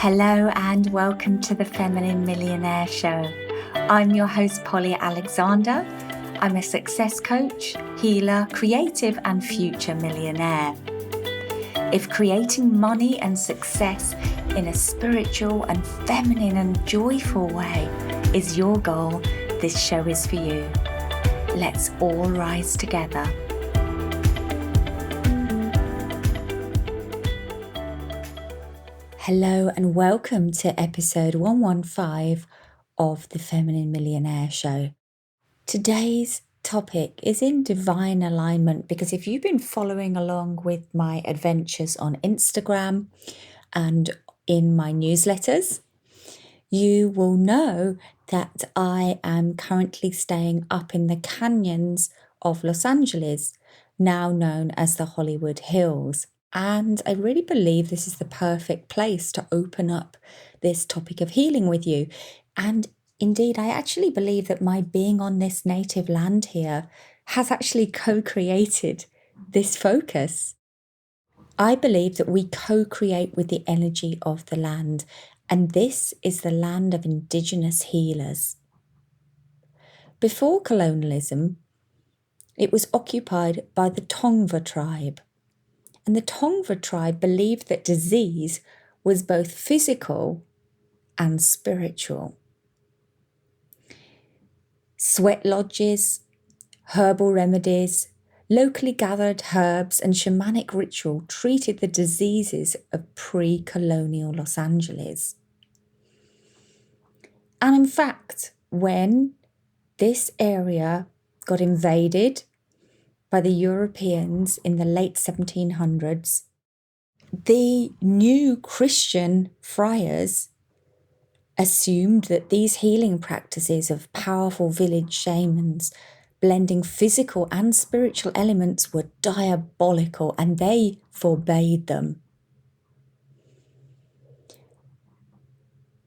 Hello and welcome to the Feminine Millionaire Show. I'm your host, Polly Alexander. I'm a success coach, healer, creative and future millionaire. If creating money and success in a spiritual and feminine and joyful way is your goal, this show is for you. Let's all rise together. Hello and welcome to episode 115 of the Feminine Millionaire Show. Today's topic is in divine alignment because if you've been following along with my adventures on Instagram and in my newsletters, you will know that I am currently staying up in the canyons of Los Angeles, now known as the Hollywood Hills. And I really believe this is the perfect place to open up this topic of healing with you. And indeed, I actually believe that my being on this native land here has actually co-created this focus. I believe that we co-create with the energy of the land, and this is the land of indigenous healers. Before colonialism, it was occupied by the Tongva tribe. And the Tongva tribe believed that disease was both physical and spiritual. Sweat lodges, herbal remedies, locally gathered herbs and shamanic ritual treated the diseases of pre-colonial Los Angeles. And in fact, when this area got invaded by the Europeans in the late 1700s, the new Christian friars assumed that these healing practices of powerful village shamans blending physical and spiritual elements were diabolical, and they forbade them.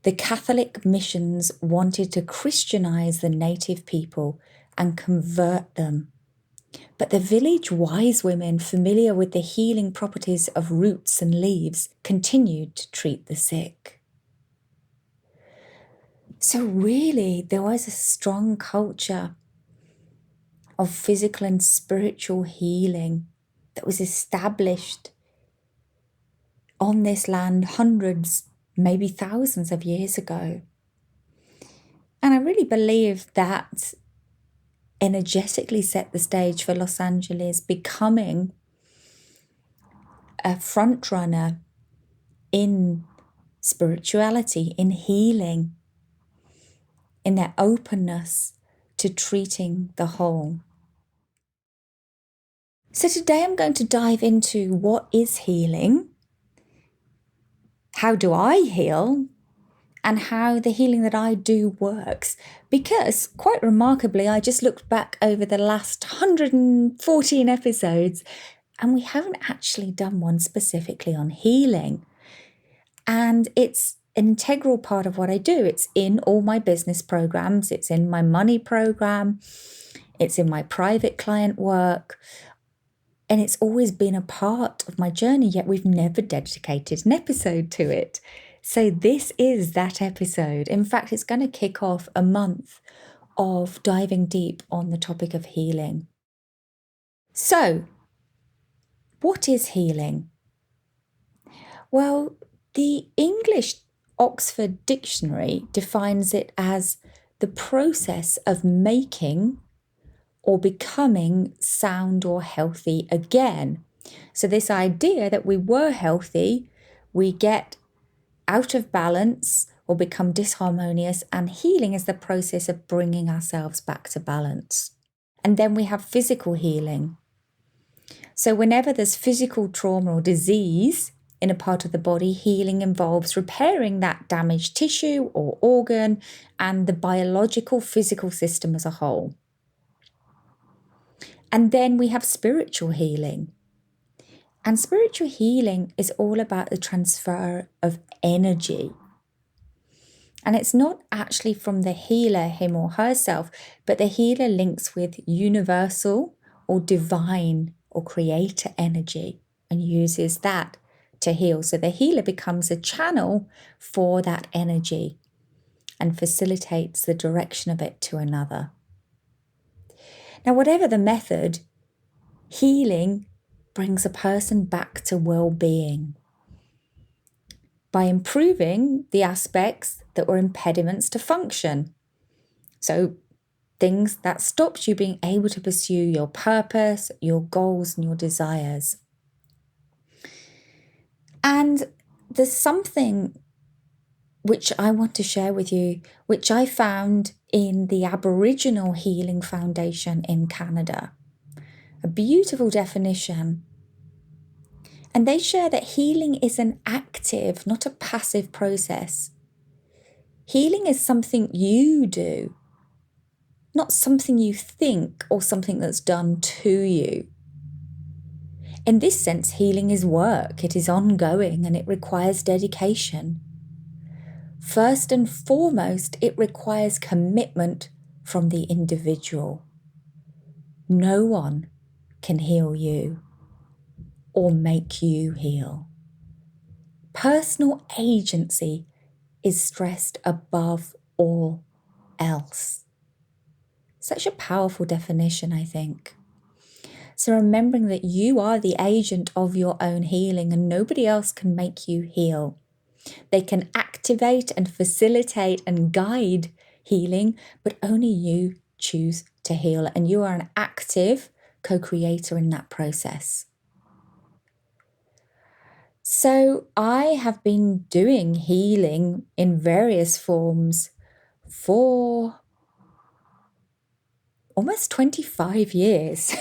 The Catholic missions wanted to Christianize the native people and convert them. But the village wise women familiar with the healing properties of roots and leaves continued to treat the sick. So really, there was a strong culture of physical and spiritual healing that was established on this land hundreds, maybe thousands of years ago. And I really believe that energetically set the stage for Los Angeles becoming a front runner in spirituality, in healing, in their openness to treating the whole. So today I'm going to dive into what is healing, how do I heal, and how the healing that I do works. Because quite remarkably, I just looked back over the last 114 episodes and we haven't actually done one specifically on healing. And it's an integral part of what I do. It's in all my business programs. It's in my money program. It's in my private client work. And it's always been a part of my journey, yet we've never dedicated an episode to it. So this is that episode. In fact, it's going to kick off a month of diving deep on the topic of healing. So, what is healing? Well, the English Oxford Dictionary defines it as the process of making or becoming sound or healthy again. So this idea that we were healthy, we get out of balance or become disharmonious, and healing is the process of bringing ourselves back to balance. And then we have physical healing. So whenever there's physical trauma or disease in a part of the body, healing involves repairing that damaged tissue or organ and the biological physical system as a whole. And then we have spiritual healing. And spiritual healing is all about the transfer of energy. And it's not actually from the healer, him or herself, but the healer links with universal or divine or creator energy and uses that to heal. So the healer becomes a channel for that energy and facilitates the direction of it to another. Now, whatever the method, healing brings a person back to well-being by improving the aspects that were impediments to function. So things that stops you being able to pursue your purpose, your goals, and your desires. And there's something which I want to share with you, which I found in the Aboriginal Healing Foundation in Canada. A beautiful definition. And they share that healing is an active, not a passive process. Healing is something you do, not something you think or something that's done to you. In this sense, healing is work. It is ongoing and it requires dedication. First and foremost, it requires commitment from the individual. No one can heal you or make you heal. Personal agency is stressed above all else. Such a powerful definition, I think. So remembering that you are the agent of your own healing and nobody else can make you heal. They can activate and facilitate and guide healing, but only you choose to heal. And you are an active co-creator in that process. So I have been doing healing in various forms for almost 25 years,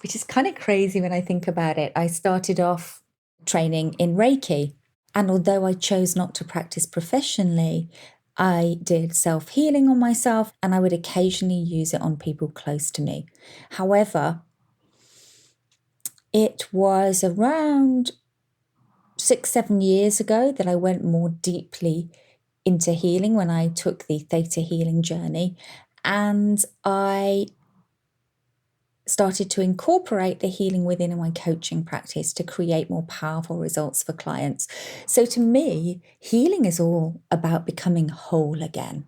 which is kind of crazy when I think about it. I started off training in Reiki, and although I chose not to practice professionally, I did self-healing on myself, and I would occasionally use it on people close to me. However, it was around 6-7 years ago that I went more deeply into healing when I took the theta healing journey, and I started to incorporate the healing within my coaching practice to create more powerful results for clients. So to me, healing is all about becoming whole again.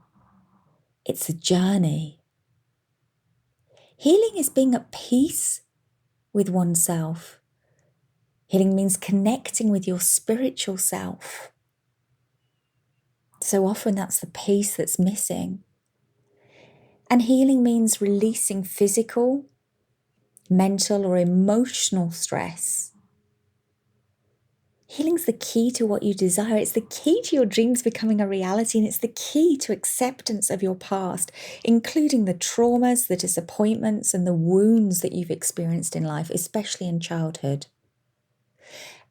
It's a journey. Healing is being at peace with oneself. Healing means connecting with your spiritual self. So often that's the piece that's missing. And healing means releasing physical, mental, or emotional stress. Healing's the key to what you desire. It's the key to your dreams becoming a reality, and it's the key to acceptance of your past, including the traumas, the disappointments, and the wounds that you've experienced in life, especially in childhood.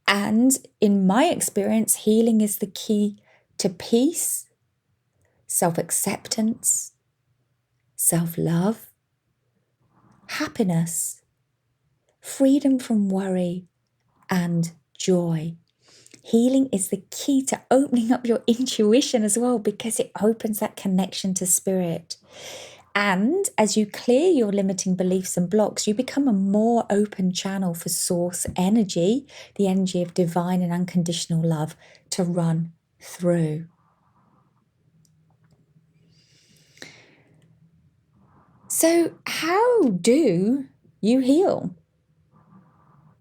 And in my experience, healing is the key to peace, self-acceptance, self-love, happiness, freedom from worry, and joy. Healing is the key to opening up your intuition as well, because it opens that connection to spirit. And as you clear your limiting beliefs and blocks, you become a more open channel for source energy, the energy of divine and unconditional love, to run through. So how do you heal?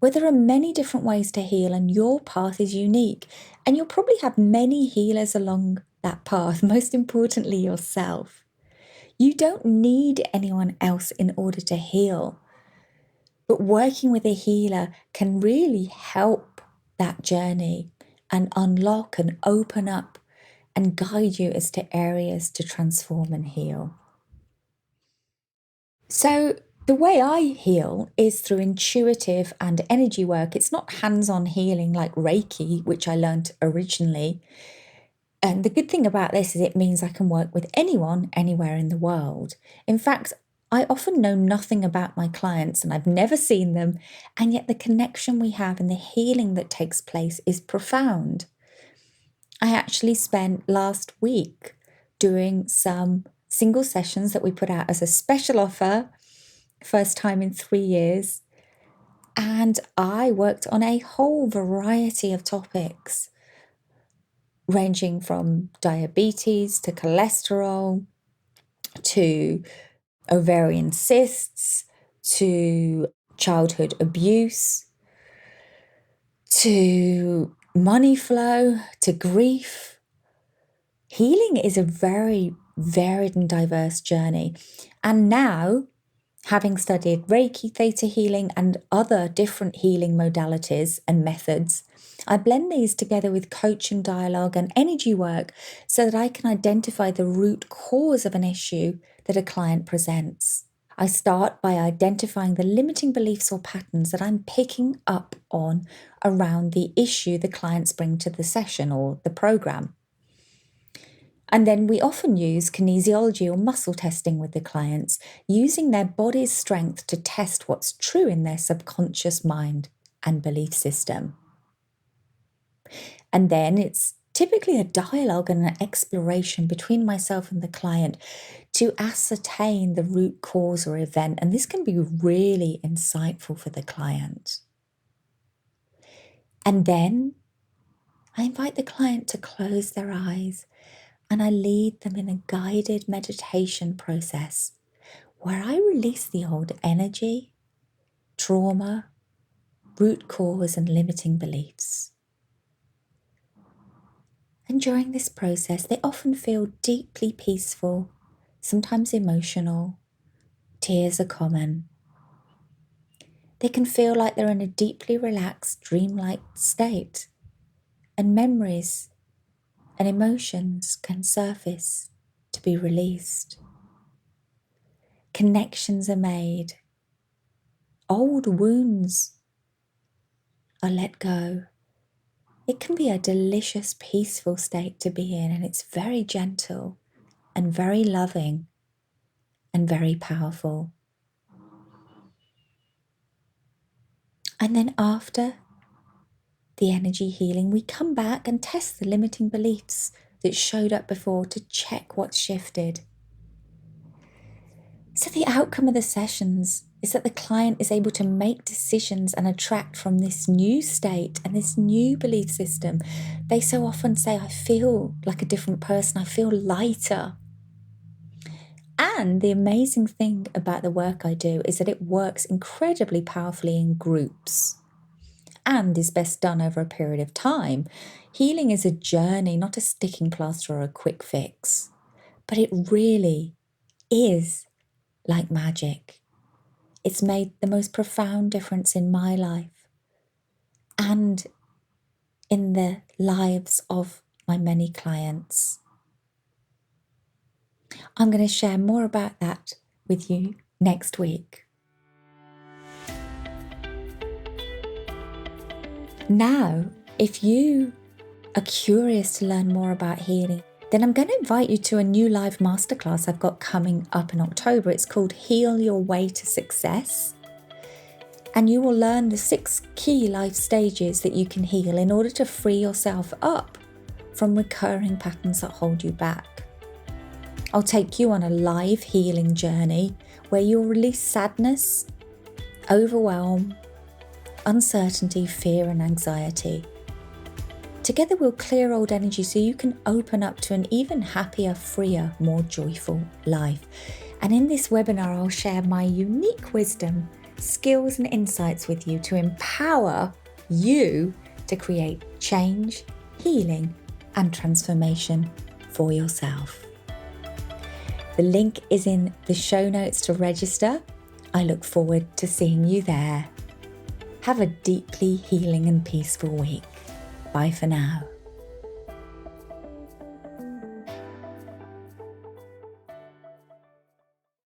Well, there are many different ways to heal, and your path is unique. And you'll probably have many healers along that path, most importantly, yourself. You don't need anyone else in order to heal. But working with a healer can really help that journey and unlock and open up and guide you as to areas to transform and heal. So the way I heal is through intuitive and energy work. It's not hands-on healing like Reiki, which I learned originally. And the good thing about this is it means I can work with anyone, anywhere in the world. In fact, I often know nothing about my clients and I've never seen them, and yet the connection we have and the healing that takes place is profound. I actually spent last week doing some single sessions that we put out as a special offer, first time in 3 years. And I worked on a whole variety of topics, ranging from diabetes to cholesterol to ovarian cysts to childhood abuse to money flow to grief. Healing is a very varied and diverse journey. And now, having studied Reiki, Theta healing, and other different healing modalities and methods, I blend these together with coaching, dialogue, and energy work so that I can identify the root cause of an issue that a client presents. I start by identifying the limiting beliefs or patterns that I'm picking up on around the issue the clients bring to the session or the program. And then we often use kinesiology or muscle testing with the clients, using their body's strength to test what's true in their subconscious mind and belief system. And then it's typically a dialogue and an exploration between myself and the client to ascertain the root cause or event. And this can be really insightful for the client. And then I invite the client to close their eyes and I lead them in a guided meditation process where I release the old energy, trauma, root cause, and limiting beliefs. And during this process, they often feel deeply peaceful, sometimes emotional. Tears are common. They can feel like they're in a deeply relaxed, dreamlike state, and memories and emotions can surface to be released. Connections are made. Old wounds are let go. It can be a delicious, peaceful state to be in, and it's very gentle and very loving and very powerful. And then after the energy healing, we come back and test the limiting beliefs that showed up before to check what's shifted. So the outcome of the sessions is that the client is able to make decisions and attract from this new state and this new belief system. They so often say, I feel like a different person, I feel lighter. And the amazing thing about the work I do is that it works incredibly powerfully in groups and is best done over a period of time. Healing is a journey, not a sticking plaster or a quick fix, but it really is like magic. It's made the most profound difference in my life and in the lives of my many clients. I'm going to share more about that with you next week. Now, if you are curious to learn more about healing, then I'm going to invite you to a new live masterclass I've got coming up in October. It's called Heal Your Way to Success. And you will learn the 6 key life stages that you can heal in order to free yourself up from recurring patterns that hold you back. I'll take you on a live healing journey where you'll release sadness, overwhelm, uncertainty, fear, and anxiety. Together we'll clear old energy so you can open up to an even happier, freer, more joyful life. And in this webinar, I'll share my unique wisdom, skills, and insights with you to empower you to create change, healing, and transformation for yourself. The link is in the show notes to register. I look forward to seeing you there. Have a deeply healing and peaceful week. Bye for now.